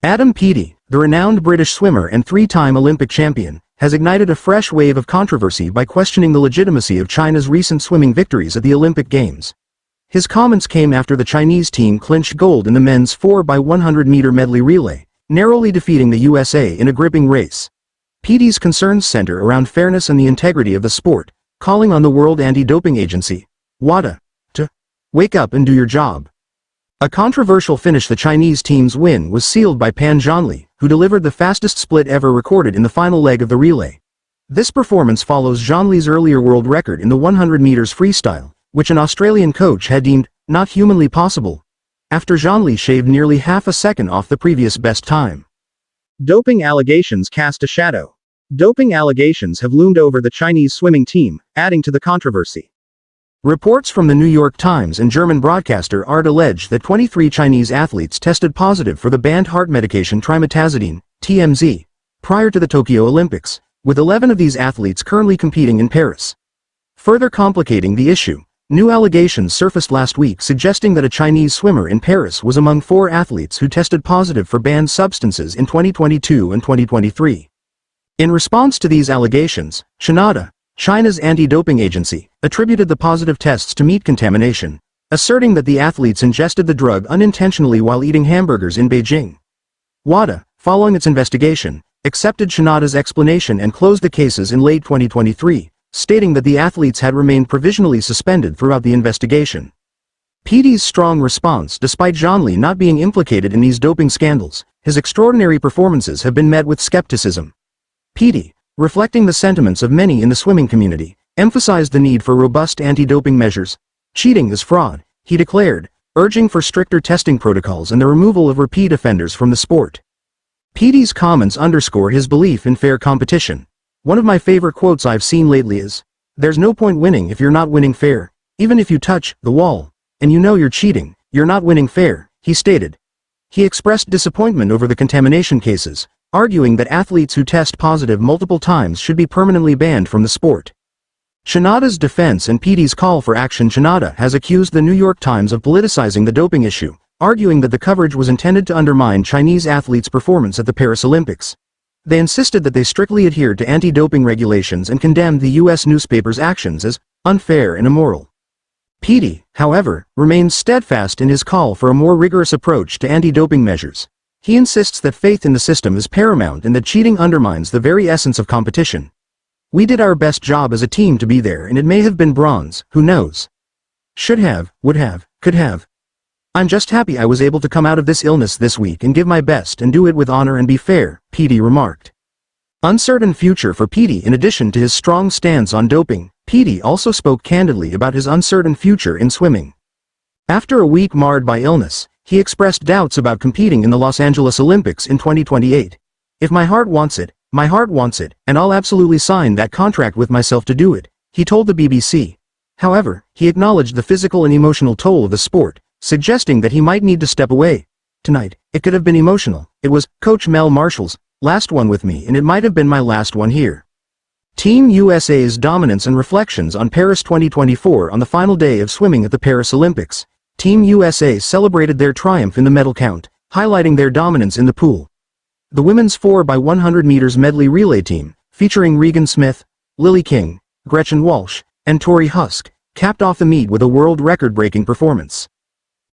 Adam Peaty, the renowned British swimmer and three-time Olympic champion, has ignited a fresh wave of controversy by questioning the legitimacy of China's recent swimming victories at the Olympic Games. His comments came after the Chinese team clinched gold in the men's 4x100-meter medley relay, narrowly defeating the USA in a gripping race. Peaty's concerns center around fairness and the integrity of the sport, calling on the World Anti-Doping Agency, WADA, to wake up and do your job. A controversial finish. The Chinese team's win was sealed by Pan Zhanle, who delivered the fastest split ever recorded in the final leg of the relay. This performance follows Zhanle's earlier world record in the 100 meters freestyle, which an Australian coach had deemed not humanly possible, after Zhanle shaved nearly half a second off the previous best time. Doping allegations cast a shadow. Doping allegations have loomed over the Chinese swimming team, adding to the controversy. Reports from the New York Times and German broadcaster Arte allege that 23 Chinese athletes tested positive for the banned heart medication trimetazidine, TMZ, prior to the Tokyo Olympics, with 11 of these athletes currently competing in Paris. Further complicating the issue, new allegations surfaced last week suggesting that a Chinese swimmer in Paris was among 4 athletes who tested positive for banned substances in 2022 and 2023. In response to these allegations, WADA, China's anti-doping agency, attributed the positive tests to meat contamination, asserting that the athletes ingested the drug unintentionally while eating hamburgers in Beijing. WADA, following its investigation, accepted WADA's explanation and closed the cases in late 2023, stating that the athletes had remained provisionally suspended throughout the investigation. Peaty's strong response. Despite Zhanle not being implicated in these doping scandals, his extraordinary performances have been met with skepticism. Peaty, reflecting the sentiments of many in the swimming community, emphasized the need for robust anti-doping measures. Cheating is fraud, he declared, urging for stricter testing protocols and the removal of repeat offenders from the sport. Peaty's comments underscore his belief in fair competition. One of my favorite quotes I've seen lately is, "There's no point winning if you're not winning fair. Even if you touch the wall, and you know you're cheating, you're not winning fair," he stated. He expressed disappointment over the contamination cases, arguing that athletes who test positive multiple times should be permanently banned from the sport. WADA's defense and Peaty's call for action. WADA has accused the New York Times of politicizing the doping issue, arguing that the coverage was intended to undermine Chinese athletes' performance at the Paris Olympics. They insisted that they strictly adhered to anti-doping regulations and condemned the U.S. newspaper's actions as unfair and immoral. Peaty, however, remains steadfast in his call for a more rigorous approach to anti-doping measures. He insists that faith in the system is paramount and that cheating undermines the very essence of competition. "We did our best job as a team to be there, and it may have been bronze, who knows? Should have, would have, could have. I'm just happy I was able to come out of this illness this week and give my best and do it with honor and be fair," Peaty remarked. Uncertain future for Peaty. In addition to his strong stance on doping, Peaty also spoke candidly about his uncertain future in swimming. After a week marred by illness, he expressed doubts about competing in the Los Angeles Olympics in 2028. "If my heart wants it, my heart wants it, and I'll absolutely sign that contract with myself to do it," he told the BBC. However, he acknowledged the physical and emotional toll of the sport, suggesting that he might need to step away. "Tonight, it could have been emotional. It was Coach Mel Marshall's last one with me, and it might have been my last one here." Team USA's dominance and reflections on Paris 2024. On the final day of swimming at the Paris Olympics, Team USA celebrated their triumph in the medal count, highlighting their dominance in the pool. The women's 4x100 meters medley relay team, featuring Regan Smith, Lily King, Gretchen Walsh, and Tori Husk, capped off the meet with a world record-breaking performance.